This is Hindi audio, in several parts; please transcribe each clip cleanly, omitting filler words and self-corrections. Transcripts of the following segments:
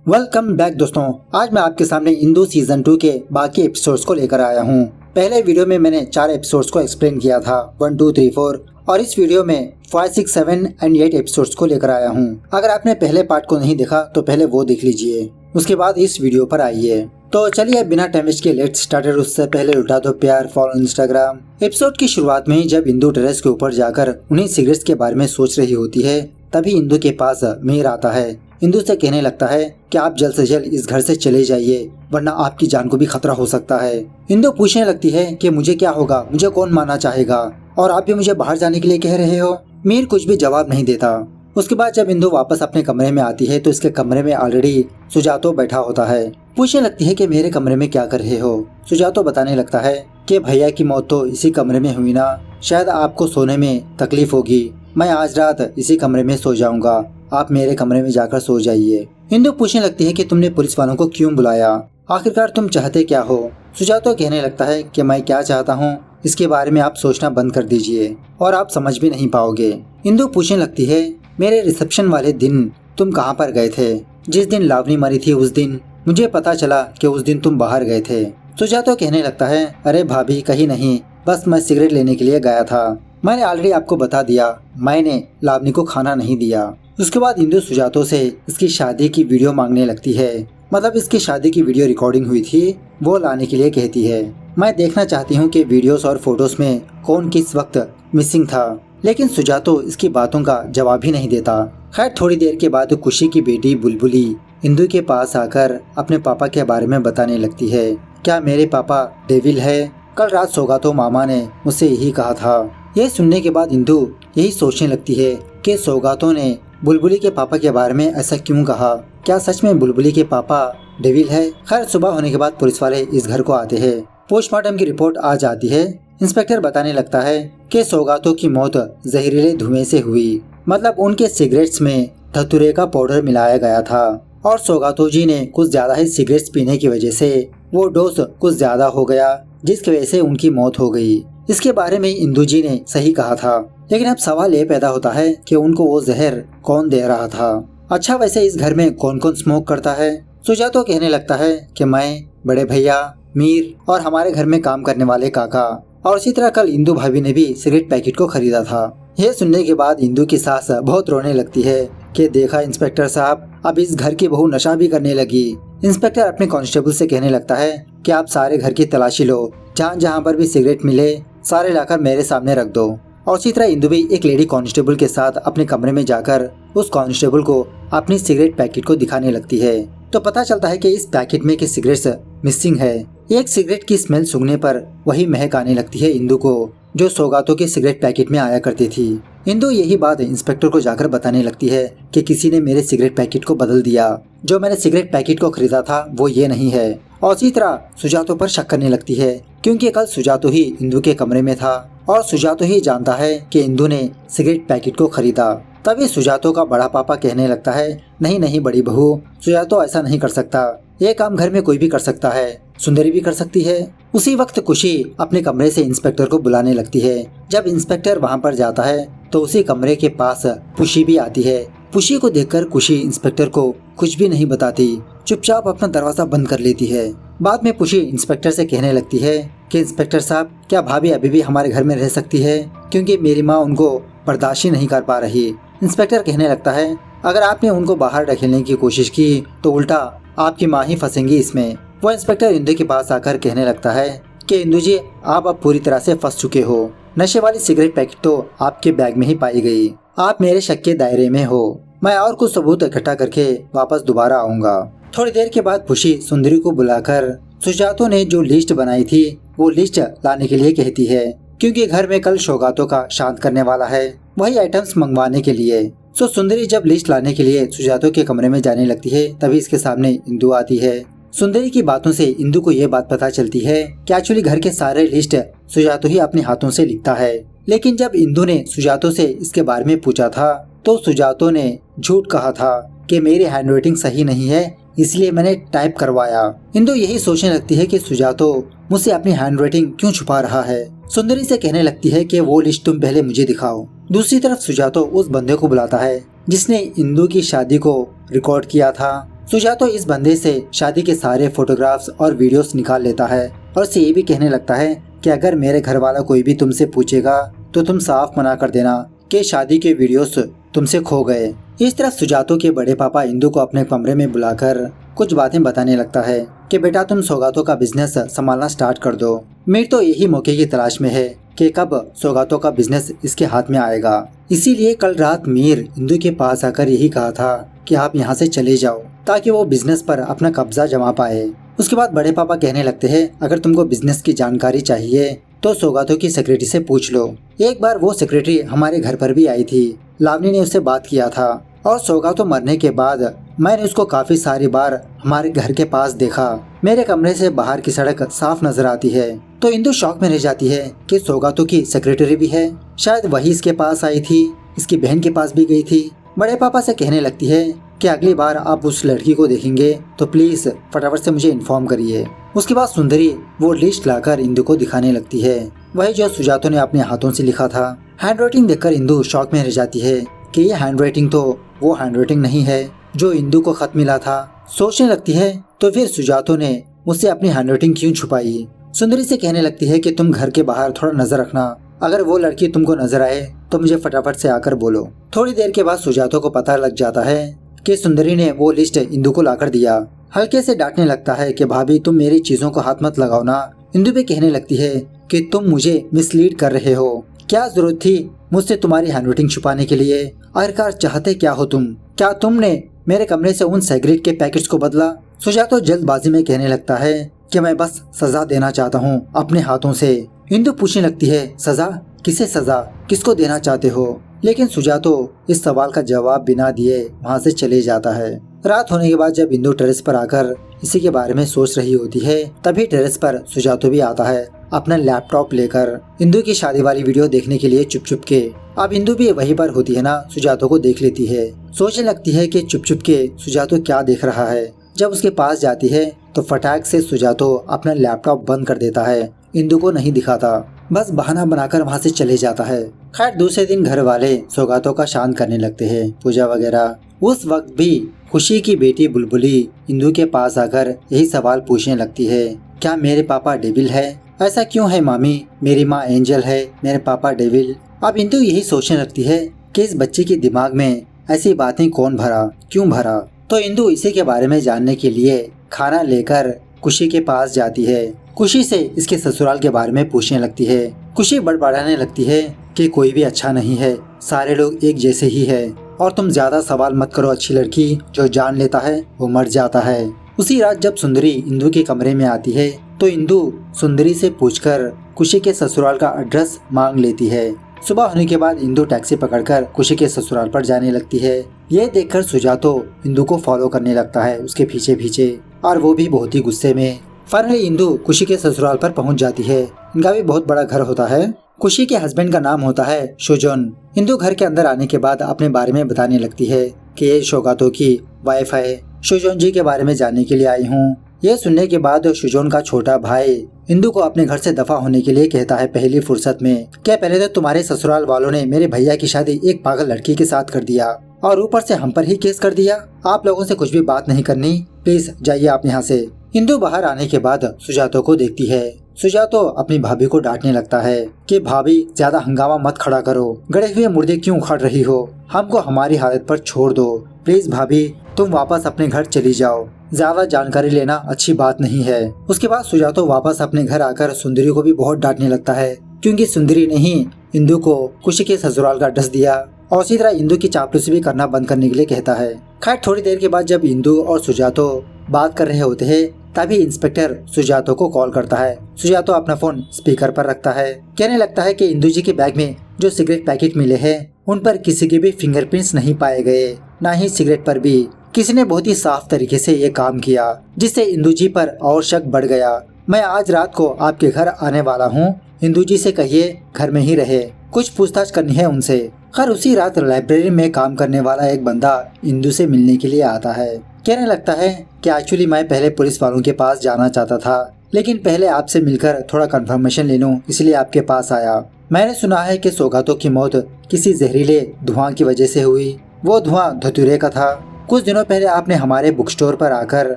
वेलकम बैक दोस्तों। आज मैं आपके सामने इंदू सीजन 2 के बाकी एपिसोड्स को लेकर आया हूँ। पहले वीडियो में मैंने 4 एपिसोड्स को एक्सप्लेन किया था 1, 2, 3, 4 और इस वीडियो में 5, 6, 7 एंड 8 एपिसोड्स को लेकर आया हूँ। अगर आपने पहले पार्ट को नहीं देखा तो पहले वो देख लीजिए, उसके बाद इस वीडियो पर आइए। तो चलिए बिना टाइम वेस्ट के लेट्स स्टार्टेड। उससे पहले उठा दो प्यार, फॉलो इंस्टाग्राम। एपिसोड की शुरुआत में ही जब इंदू टेरेस के ऊपर जाकर उन्हीं सिगरेट्स के बारे में सोच रही होती है, तभी इंदू के पास मीर आता है। इंदू से कहने लगता है कि आप जल्द से जल्द इस घर से चले जाइए, वरना आपकी जान को भी खतरा हो सकता है। इंदू पूछने लगती है कि मुझे क्या होगा, मुझे कौन मारना चाहेगा और आप भी मुझे बाहर जाने के लिए कह रहे हो। मीर कुछ भी जवाब नहीं देता। उसके बाद जब इंदू वापस अपने कमरे में आती है तो इसके कमरे में ऑलरेडी सुजातो बैठा होता है। पूछने लगती है कि मेरे कमरे में क्या कर रहे हो। सुजातो बताने लगता है कि भैया की मौत तो इसी कमरे में हुई ना, शायद आपको सोने में तकलीफ होगी। मैं आज रात इसी कमरे में सो जाऊंगा, आप मेरे कमरे में जाकर सो जाइए। इंदू पूछने लगती है कि तुमने पुलिस वालों को क्यों बुलाया, आखिरकार तुम चाहते क्या हो। सुजातो कहने लगता है कि मैं क्या चाहता हूँ इसके बारे में आप सोचना बंद कर दीजिए और आप समझ भी नहीं पाओगे। इंदू पूछने लगती है मेरे रिसेप्शन वाले दिन तुम कहाँ पर गए थे। जिस दिन लावनी मरी थी उस दिन मुझे पता चला कि उस दिन तुम बाहर गए थे। सुजातो कहने लगता है अरे भाभी कहीं नहीं, बस मैं सिगरेट लेने के लिए गया था। मैंने ऑलरेडी आपको बता दिया, मैंने लावनी को खाना नहीं दिया। उसके बाद इंदू सुजातो से इसकी शादी की वीडियो मांगने लगती है, मतलब इसकी शादी की वीडियो रिकॉर्डिंग हुई थी वो लाने के लिए कहती है। मैं देखना चाहती हूँ कि वीडियोस और फोटोज में कौन किस वक्त मिसिंग था, लेकिन सुजातो इसकी बातों का जवाब ही नहीं देता। खैर थोड़ी देर के बाद खुशी की बेटी बुलबुली इंदू के पास आकर अपने पापा के बारे में बताने लगती है। क्या मेरे पापा डेविल है? कल रात सौगातो मामा ने मुझसे यही कहा था। यह सुनने के बाद इंदू यही सोचने लगती है कि सौगातो ने बुलबुली के पापा के बारे में ऐसा क्यों कहा। क्या सच में बुलबुली के पापा डेविल है? खैर सुबह होने के बाद पुलिस वाले इस घर को आते हैं। पोस्टमार्टम की रिपोर्ट आ जाती है। इंस्पेक्टर बताने लगता है कि सौगातो की मौत जहरीले धुएं से हुई, मतलब उनके सिगरेट्स में धतूरे का पाउडर मिलाया गया था और सौगातो जी ने कुछ ज्यादा ही सिगरेट्स पीने की वजह से वो डोज कुछ ज्यादा हो गया, जिसकी वजह से उनकी मौत हो गई। इसके बारे में इंदू जी ने सही कहा था, लेकिन अब सवाल ये पैदा होता है कि उनको वो जहर कौन दे रहा था। अच्छा वैसे इस घर में कौन कौन स्मोक करता है? सुजातो कहने लगता है कि मैं, बड़े भैया, मीर और हमारे घर में काम करने वाले काका, और इसी तरह कल इंदू भाभी ने भी सिगरेट पैकेट को खरीदा था। यह सुनने के बाद इंदू की सास बहुत रोने लगती है कि देखा इंस्पेक्टर साहब, अब इस घर की बहू नशा भी करने लगी। इंस्पेक्टर अपने कांस्टेबल से कहने लगता है कि आप सारे घर की तलाशी लो, जहाँ जहाँ पर भी सिगरेट मिले सारे लाकर मेरे सामने रख दो। और इसी तरह इंदू भी एक लेडी कांस्टेबल के साथ अपने कमरे में जाकर उस कांस्टेबल को अपनी सिगरेट पैकेट को दिखाने लगती है। तो पता चलता है कि इस पैकेट में के सिगरेट्स मिसिंग है। एक सिगरेट की स्मेल सूंघने पर वही महक आने लगती है इंदू को, जो सौगातो के सिगरेट पैकेट में आया करती थी। इंदू यही बात इंस्पेक्टर को जाकर बताने लगती है कि किसी ने मेरे सिगरेट पैकेट को बदल दिया, जो मैंने सिगरेट पैकेट को खरीदा था वो ये नहीं है। और इसी तरह सुजातो पर शक करने लगती है, क्योंकि कल सुजातो ही इंदू के कमरे में था और सुजातो ही जानता है कि इंदू ने सिगरेट पैकेट को खरीदा। तभी सुजातो का बड़ा पापा कहने लगता है नहीं नहीं बड़ी बहू, सुजातो ऐसा नहीं कर सकता, ये काम घर में कोई भी कर सकता है, सुंदरी भी कर सकती है। उसी वक्त खुशी अपने कमरे से इंस्पेक्टर को बुलाने लगती है। जब इंस्पेक्टर वहाँ पर जाता है तो उसी कमरे के पास खुशी भी आती है। खुशी को देखकर खुशी इंस्पेक्टर को कुछ भी नहीं बताती, चुपचाप अपना दरवाजा बंद कर लेती है। बाद में खुशी इंस्पेक्टर से कहने लगती है कि इंस्पेक्टर साहब, क्या भाभी अभी भी हमारे घर में रह सकती है, क्योंकि मेरी माँ उनको बर्दाश्त ही नहीं कर पा रही। इंस्पेक्टर कहने लगता है अगर आपने उनको बाहर ढकेलने की कोशिश की तो उल्टा आपकी माँ ही फंसेंगी इसमें। वो इंस्पेक्टर इंदू के पास आकर कहने लगता है कि इंदू जी, आप अब पूरी तरह से फंस चुके हो। नशे वाली सिगरेट पैकेट तो आपके बैग में ही पाई गई, आप मेरे शक के दायरे में हो। मैं और कुछ सबूत इकट्ठा करके वापस दोबारा आऊंगा। थोड़ी देर के बाद खुशी सुंदरी को बुलाकर सुजातो ने जो लिस्ट बनाई थी वो लिस्ट लाने के लिए कहती है, क्योंकि घर में कल सौगातो का शांत करने वाला है, वही आइटम्स मंगवाने के लिए। सो सुंदरी जब लिस्ट लाने के लिए सुजातो के कमरे में जाने लगती है तभी इसके सामने इंदू आती है। सुंदरी की बातों से इंदू को ये बात पता चलती है कि एक्चुअली घर के सारे लिस्ट सुजातो ही अपने हाथों से लिखता है। लेकिन जब इंदू ने सुजातो से इसके बारे में पूछा था तो सुजातो ने झूठ कहा था कि मेरी हैंडराइटिंग सही नहीं है, इसलिए मैंने टाइप करवाया। इंदू यही सोचने लगती है कि सुजातो मुझसे अपनी हैंडराइटिंग क्यों छुपा रहा है। सुंदरी से कहने लगती है कि वो लिस्ट तुम पहले मुझे दिखाओ। दूसरी तरफ सुजातो उस बंदे को बुलाता है जिसने इंदू की शादी को रिकॉर्ड किया था सुजातो इस बंदे से शादी के सारे फोटोग्राफ्स और वीडियोस निकाल लेता है और उसे ये भी कहने लगता है कि अगर मेरे घर वाला कोई भी तुमसे पूछेगा तो तुम साफ मना कर देना कि शादी के वीडियोस तुमसे खो गए। इस तरह सुजातो के बड़े पापा इंदु को अपने कमरे में बुलाकर कुछ बातें बताने लगता है कि बेटा तुम सौगातों का बिजनेस संभालना स्टार्ट कर दो। मीर तो यही मौके की तलाश में है कि कब सौगातों का बिजनेस इसके हाथ में आएगा। इसीलिए कल रात मीर इंदु के पास आकर यही कहा था कि आप यहाँ से चले जाओ ताकि वो बिजनेस पर अपना कब्जा जमा पाए। उसके बाद बड़े पापा कहने लगते हैं अगर तुमको बिजनेस की जानकारी चाहिए तो सौगातों की सेक्रेटरी से पूछ लो। एक बार वो सेक्रेटरी हमारे घर पर भी आई थी, लावनी ने उससे बात किया था और सौगातों मरने के बाद मैंने उसको काफी सारी बार हमारे घर के पास देखा। मेरे कमरे से बाहर की सड़क साफ नजर आती है। तो इंदु शौक में रह जाती है कि सौगातों की सेक्रेटरी भी है, शायद वही इसके पास आई थी, इसकी बहन के पास भी गई थी। बड़े पापा से कहने लगती है कि अगली बार आप उस लड़की को देखेंगे तो प्लीज फटाफट से मुझे इन्फॉर्म करिए। उसके बाद सुंदरी वो लिस्ट लाकर इंदु को दिखाने लगती है, वही जो सुजातो ने अपने हाथों से लिखा था। हैंडराइटिंग देखकर इंदु शौक में रह जाती है कि ये हैंडराइटिंग तो वो हैंडराइटिंग नहीं है जो इंदु को खत मिला था। सोचने लगती है तो फिर सुजातो ने मुझसे अपनी हैंडराइटिंग क्यों छुपाई। सुंदरी से कहने लगती है कि तुम घर के बाहर थोड़ा नजर रखना, अगर वो लड़की तुमको नजर आए तो मुझे फटाफट से आकर बोलो। थोड़ी देर के बाद सुजातो को पता लग जाता है कि सुंदरी ने वो लिस्ट इंदु को लाकर दिया। हल्के से डांटने लगता है कि भाभी तुम मेरी चीजों को हाथ मत लगाओ ना। इंदु भी कहने लगती है कि तुम मुझे मिसलीड कर रहे हो, क्या जरूरत थी मुझसे तुम्हारी हैंडराइटिंग छुपाने के लिए। आखिरकार चाहते क्या हो तुम, क्या तुमने मेरे कमरे से उन सिगरेट के पैकेट्स को बदला। सुजातो जल्दबाजी में कहने लगता है कि मैं बस सजा देना चाहता हूँ अपने हाथों से। इंदु पूछने लगती है सजा, किसे सजा, किसको देना चाहते हो। लेकिन सुजातो इस सवाल का जवाब बिना दिए वहाँ से चले जाता है। रात होने के बाद जब इंदु टेरेस पर आकर इसी के बारे में सोच रही होती है तभी टेरेस पर सुजातो भी आता है अपना लैपटॉप लेकर इंदु की शादी वाली वीडियो देखने के लिए चुप चुप के। अब इंदु भी वहीं पर होती है ना, सुजातो को देख लेती है। सोचने लगती है कि चुप चुप के सुजातो क्या देख रहा है। जब उसके पास जाती है तो फटाक से सुजातो अपना लैपटॉप बंद कर देता है, इंदु को नहीं दिखाता, बस बहाना बनाकर वहाँ से चले जाता है। खैर दूसरे दिन घर वाले सौगातों का शांत करने लगते हैं, पूजा वगैरह। उस वक्त भी खुशी की बेटी बुलबुली इंदु के पास आकर यही सवाल पूछने लगती है, क्या मेरे पापा डेविल है? ऐसा क्यों है मामी, मेरी माँ एंजल है, मेरे पापा डेविल। अब इंदु यही सोचने लगती है कि इस बच्चे के दिमाग में ऐसी बातें कौन भरा, क्यों भरा। तो इंदु इसी के बारे में जानने के लिए खाना लेकर खुशी के पास जाती है। खुशी से इसके ससुराल के बारे में पूछने लगती है। खुशी बड़बड़ाने लगती है कि कोई भी अच्छा नहीं है, सारे लोग एक जैसे ही है और तुम ज्यादा सवाल मत करो, अच्छी लड़की जो जान लेता है वो मर जाता है। उसी रात जब सुंदरी इंदु के कमरे में आती है तो इंदु सुंदरी से पूछकर खुशी के ससुराल का एड्रेस मांग लेती है। सुबह होने के बाद इंदु टैक्सी पकड़कर खुशी के ससुराल पर जाने लगती है। ये देखकर सुजातो इंदु को फॉलो करने लगता है उसके पीछे पीछे, और वो भी बहुत ही गुस्से में। फाइनली इंदु खुशी के ससुराल पर पहुंच जाती है। इनका भी बहुत बड़ा घर होता है। खुशी के हस्बैंड का नाम होता है शोजोन। इंदु घर के अंदर आने के बाद अपने बारे में बताने लगती है कि ये सौगातो की वाइफ है, शोजोन जी के बारे में जानने के लिए आई हूँ। ये सुनने के बाद शोजोन का छोटा भाई इंदु को अपने घर से दफा होने के लिए कहता है पहली फुर्सत में, क्या पहले तो तुम्हारे ससुराल वालों ने मेरे भैया की शादी एक पागल लड़की के साथ कर दिया और ऊपर से हम पर ही केस कर दिया। आप लोगों से कुछ भी बात नहीं करनी, प्लीज जाइए आप यहाँ से। इंदु बाहर आने के बाद सुजातो को देखती है। सुजातो अपनी भाभी को डांटने लगता है कि भाभी ज्यादा हंगामा मत खड़ा करो, गड़े हुए मुर्दे क्यों उखाड़ रही हो, हमको हमारी हालत पर छोड़ दो, प्लीज भाभी तुम वापस अपने घर चली जाओ, ज्यादा जानकारी लेना अच्छी बात नहीं है। उसके बाद सुजातो वापस अपने घर आकर सुंदरी को भी बहुत डांटने लगता है क्योंकि सुंदरी ने ही इंदु को खुशी के ससुराल का एड्रेस दिया और इसी तरह इंदु की चापलूसी भी करना बंद करने के लिए कहता है। खैर थोड़ी देर के बाद जब इंदु और सुजातो बात कर रहे होते हैं तभी इंस्पेक्टर सुजातो को कॉल करता है। सुजातो अपना फोन स्पीकर पर रखता है, कहने लगता है कि इंदु जी के बैग में जो सिगरेट पैकेट मिले हैं उन पर किसी के भी फिंगरप्रिंट्स नहीं पाए गए, ना ही सिगरेट पर भी। किसी ने बहुत ही साफ तरीके से ये काम किया जिससे इंदु जी पर और शक बढ़ गया। मैं आज रात को आपके घर आने वाला हूँ, इंदु जी से कहिए घर में ही रहे, कुछ पूछताछ करनी है उनसे। खैर उसी रात लाइब्रेरी में काम करने वाला एक बंदा इंदु से मिलने के लिए आता है, कहने लगता है कि एक्चुअली मैं पहले पुलिस वालों के पास जाना चाहता था, लेकिन पहले आपसे मिलकर थोड़ा कंफर्मेशन ले लूं इसलिए आपके पास आया। मैंने सुना है कि सौगातों की मौत किसी जहरीले धुआं की वजह से हुई, वो धुआं धतूरे का था कुछ दिनों पहले आपने हमारे बुक स्टोर पर आकर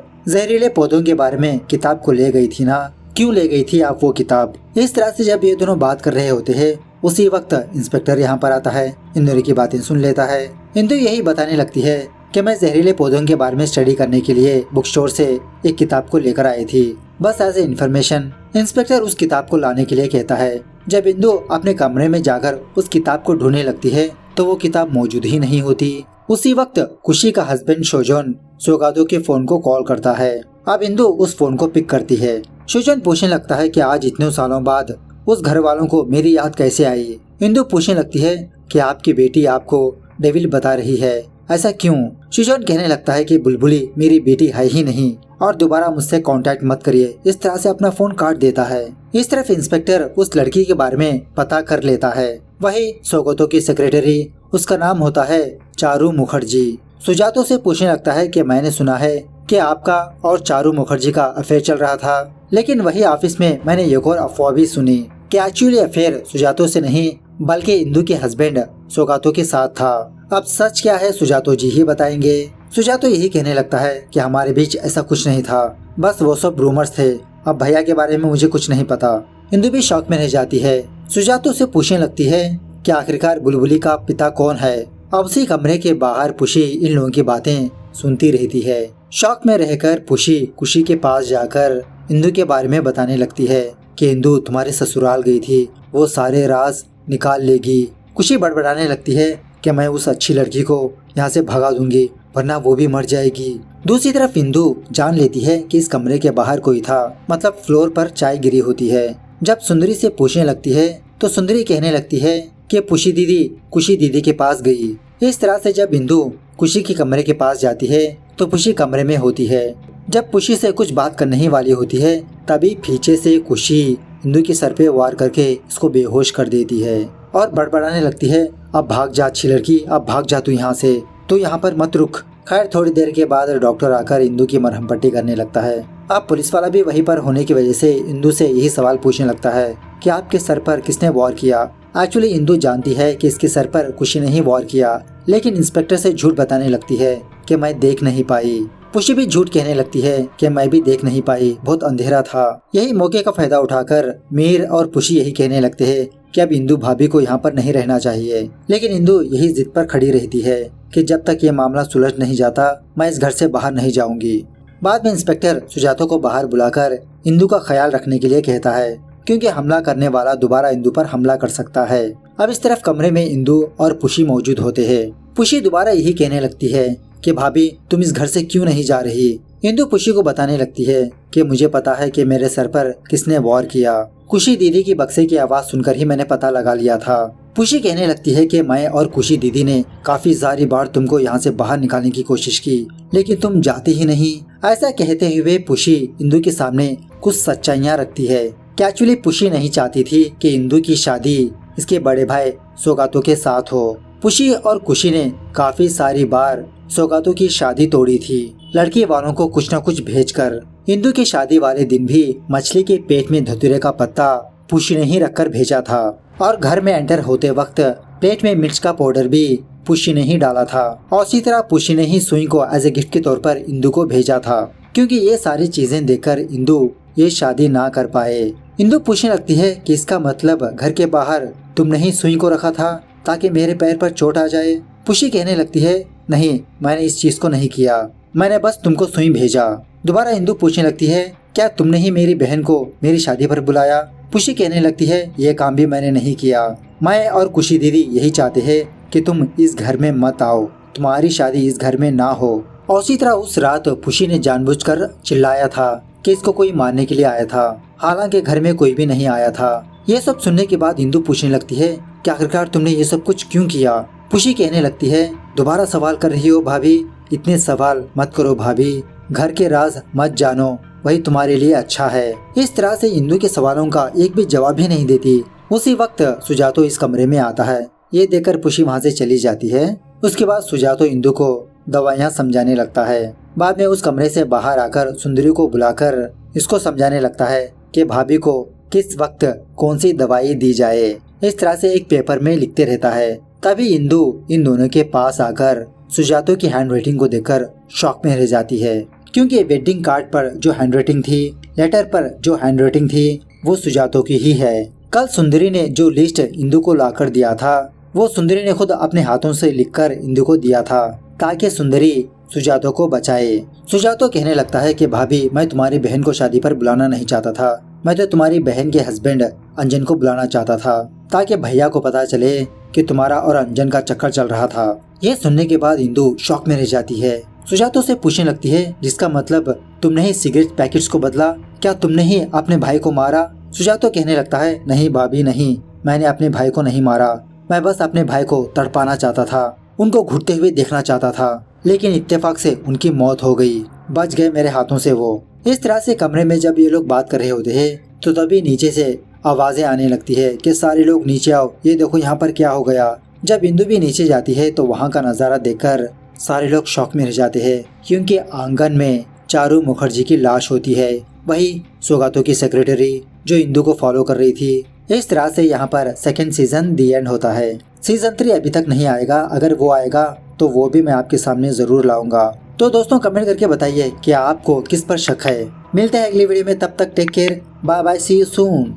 जहरीले पौधों के बारे में किताब को ले गई थी ना, क्यों ले गई थी आप वो किताब? इस तरह से जब ये दोनों बात कर रहे होते हैं उसी वक्त इंस्पेक्टर यहाँ पर आता है, इंदु की बातें सुन लेता है। इंदु यही बताने लगती है कि मैं जहरीले पौधों के बारे में स्टडी करने के लिए बुक स्टोर से एक किताब को लेकर आई थी, बस एज ए इन्फॉर्मेशन। इंस्पेक्टर उस किताब को लाने के लिए कहता है। जब इंदु अपने कमरे में जाकर उस किताब को ढूंढने लगती है तो वो किताब मौजूद ही नहीं होती। उसी वक्त खुशी का हस्बैंड शोजोन सोगातो के फोन को कॉल करता है। अब इंदु उस फोन को पिक करती है। शोजोन पूछने लगता है कि आज इतने सालों बाद उस घर वालों को मेरी याद कैसे आई। इंदु पूछने लगती है कि आपकी बेटी आपको डेविल बता रही है, ऐसा क्यों? शोजोन कहने लगता है कि बुलबुली मेरी बेटी है ही नहीं और दोबारा मुझसे कांटेक्ट मत करिए। इस तरह से अपना फोन काट देता है। इस तरफ इंस्पेक्टर उस लड़की के बारे में पता कर लेता है। वही सोगातो की सेक्रेटरी, उसका नाम होता है चारू मुखर्जी। सुजातो से पूछने लगता है कि मैंने सुना है कि आपका और चारू मुखर्जी का अफेयर चल रहा था, लेकिन वही ऑफिस में मैंने एक और अफवाह भी सुनी कि एक्चुअली अफेयर सुजातो से नहीं बल्कि इंदु के हस्बैंड सोगातो के साथ था। अब सच क्या है सुजातो जी ही बताएंगे। सुजातो यही कहने लगता है कि हमारे बीच ऐसा कुछ नहीं था, बस वो सब रूमर्स थे। अब भैया के बारे में मुझे कुछ नहीं पता। इंदु भी शॉक में रह जाती है। सुजातो से पूछने लगती है कि आखिरकार बुलबुली का पिता कौन है। अब उसी कमरे के बाहर पुशी इन लोगों की बातें सुनती रहती है। शॉक में रहकर पुशी खुशी के पास जाकर इंदु के बारे में बताने लगती है कि इंदु तुम्हारे ससुराल गई थी, वो सारे राज निकाल लेगी। खुशी बड़बड़ाने लगती है कि मैं उस अच्छी लड़की को यहाँ से भगा दूंगी वरना वो भी मर जाएगी। दूसरी तरफ इंदु जान लेती है कि इस कमरे के बाहर कोई था, मतलब फ्लोर पर चाय गिरी होती है। जब सुंदरी से पूछने लगती है तो सुंदरी कहने लगती है कि खुशी दीदी के पास गई। इस तरह से जब इंदु खुशी के कमरे के पास जाती है तो खुशी कमरे में होती है। जब खुशी से कुछ बात करने ही वाली होती है तभी पीछे से खुशी इंदु के सर पे वार करके इसको बेहोश कर देती है और बड़बड़ाने लगती है, अब भाग जा अच्छी लड़की, अब भाग जा तू यहाँ से, तू यहाँ पर मत रुक। खैर थोड़ी देर के बाद डॉक्टर आकर इंदु की मरहम पट्टी करने लगता है। अब पुलिस वाला भी वहीं पर होने की वजह से इंदु से यही सवाल पूछने लगता है कि आपके सर पर किसने वार किया। एक्चुअली इंदु जानती है कि इसके सर पर खुशी ने ही वार किया, लेकिन इंस्पेक्टर से झूठ बताने लगती है कि मैं देख नहीं पाई। खुशी भी झूठ कहने लगती है कि मैं भी देख नहीं पाई, बहुत अंधेरा था। यही मौके का फायदा उठाकर मीर और खुशी यही कहने लगते हैं कि अब इंदु भाभी को यहाँ पर नहीं रहना चाहिए, लेकिन इंदु यही जिद पर खड़ी रहती है कि जब तक ये मामला सुलझ नहीं जाता मैं इस घर से बाहर नहीं जाऊंगी। बाद में इंस्पेक्टर सुजातो को बाहर बुलाकर इंदु का ख्याल रखने के लिए कहता है, क्योंकि हमला करने वाला दोबारा इंदु पर हमला कर सकता है। अब इस तरफ कमरे में इंदु और खुशी मौजूद होते हैं। खुशी दोबारा यही कहने लगती है कि भाभी तुम इस घर से क्यों नहीं जा रही। इंदु खुशी को बताने लगती है कि मुझे पता है कि मेरे सर पर किसने वार किया। खुशी दीदी की बक्से की आवाज सुनकर ही मैंने पता लगा लिया था। खुशी कहने लगती है कि मैं और खुशी दीदी ने काफी सारी बार तुमको यहाँ से बाहर निकालने की कोशिश की, लेकिन तुम जाती ही नहीं। ऐसा कहते हुए खुशी इंदु के सामने कुछ सच्चाइयाँ रखती है कि एक्चुअली खुशी नहीं चाहती थी कि इंदु की शादी इसके बड़े भाई सोगातो के साथ हो। खुशी और खुशी ने काफी सारी बार सोगातो की शादी तोड़ी थी, लड़की वालों को कुछ न कुछ भेजकर। इंदु की शादी वाले दिन भी मछली के पेट में धतूरे का पत्ता खुशी ने ही रखकर भेजा था और घर में एंटर होते वक्त प्लेट में मिर्च का पाउडर भी खुशी ने ही डाला था और इसी तरह खुशी ने ही सुई को एज ए गिफ्ट के तौर पर इंदु को भेजा था, क्योंकि ये सारी चीजें देखकर इंदु ये शादी ना कर पाए। इंदु पूछने लगती है कि इसका मतलब घर के बाहर तुमने ही सुई को रखा था ताकि मेरे पैर पर चोट आ जाए। खुशी कहने लगती है नहीं, मैंने इस चीज को नहीं किया, मैंने बस तुमको सुई भेजा। दोबारा इंदु पूछने लगती है क्या तुमने ही मेरी बहन को मेरी शादी पर बुलाया। खुशी कहने लगती है ये काम भी मैंने नहीं किया, मैं और खुशी दीदी यही चाहते हैं कि तुम इस घर में मत आओ, तुम्हारी शादी इस घर में ना हो। और उसी तरह उस रात खुशी ने जानबूझकर चिल्लाया था कि इसको कोई मारने के लिए आया था, हालांकि घर में कोई भी नहीं आया था। ये सब सुनने के बाद इंदु पूछने लगती है कि आखिरकार तुमने ये सब कुछ क्यों किया। खुशी कहने लगती है दोबारा सवाल कर रही हो भाभी, इतने सवाल मत करो भाभी, घर के राज मत जानो, वही तुम्हारे लिए अच्छा है। इस तरह से इंदु के सवालों का एक भी जवाब ही नहीं देती। उसी वक्त सुजातो इस कमरे में आता है। ये देखकर खुशी वहाँ से चली जाती है। उसके बाद सुजातो इंदु को दवाइयाँ समझाने लगता है। बाद में उस कमरे से बाहर आकर सुंदरी को बुलाकर इसको समझाने लगता है कि भाभी को किस वक्त कौन सी दवाई दी जाए। इस तरह से एक पेपर में लिखते रहता है। तभी इंदु इन दोनों के पास आकर सुजातो की हैंड राइटिंग को देखकर शॉक में रह जाती है, क्योंकि वेडिंग कार्ड पर जो हैंड राइटिंग थी, लेटर पर जो हैंड राइटिंग थी, वो सुजातो की ही है। कल सुंदरी ने जो लिस्ट इंदु को लाकर दिया था, वो सुंदरी ने खुद अपने हाथों से लिखकर इंदु को दिया था, ताकि सुंदरी सुजातो को बचाए। सुजातो कहने लगता है कि भाभी, मैं तुम्हारी बहन को शादी पर बुलाना नहीं चाहता था, मैं तो तुम्हारी बहन के हस्बैंड अंजन को बुलाना चाहता था, ताकि भैया को पता चले कि तुम्हारा और अंजन का चक्कर चल रहा था। ये सुनने के बाद इंदु शॉक में रह जाती है। सुजातो से पूछने लगती है, जिसका मतलब तुमने ही सिगरेट पैकेट्स को बदला, क्या तुमने ही अपने भाई को मारा? सुजातो कहने लगता है, नहीं भाभी नहीं, मैंने अपने भाई को नहीं मारा, मैं बस अपने भाई को तड़पाना चाहता था, उनको घुटते हुए देखना चाहता था, लेकिन इत्तेफाक से उनकी मौत हो गई, बच गए मेरे हाथों से वो। इस तरह से कमरे में जब ये लोग बात कर रहे होते हैं तो तभी नीचे से आवाजें आने लगती है कि सारे लोग नीचे आओ, ये देखो यहाँ पर क्या हो गया। जब इंदु भी नीचे जाती है तो वहाँ का नज़ारा देखकर सारे लोग शॉक में रह जाते हैं, क्योंकि आंगन में चारू मुखर्जी की लाश होती है, वही सौगातो की सेक्रेटरी जो इंदु को फॉलो कर रही थी। इस तरह से यहाँ पर सेकंड सीजन दी एंड होता है। सीजन 3 अभी तक नहीं आएगा, अगर वो आएगा तो वो भी मैं आपके सामने जरूर लाऊंगा। तो दोस्तों कमेंट करके बताइए कि आपको किस पर शक है। मिलते हैं अगली वीडियो में, तब तक take care, bye bye, see you soon.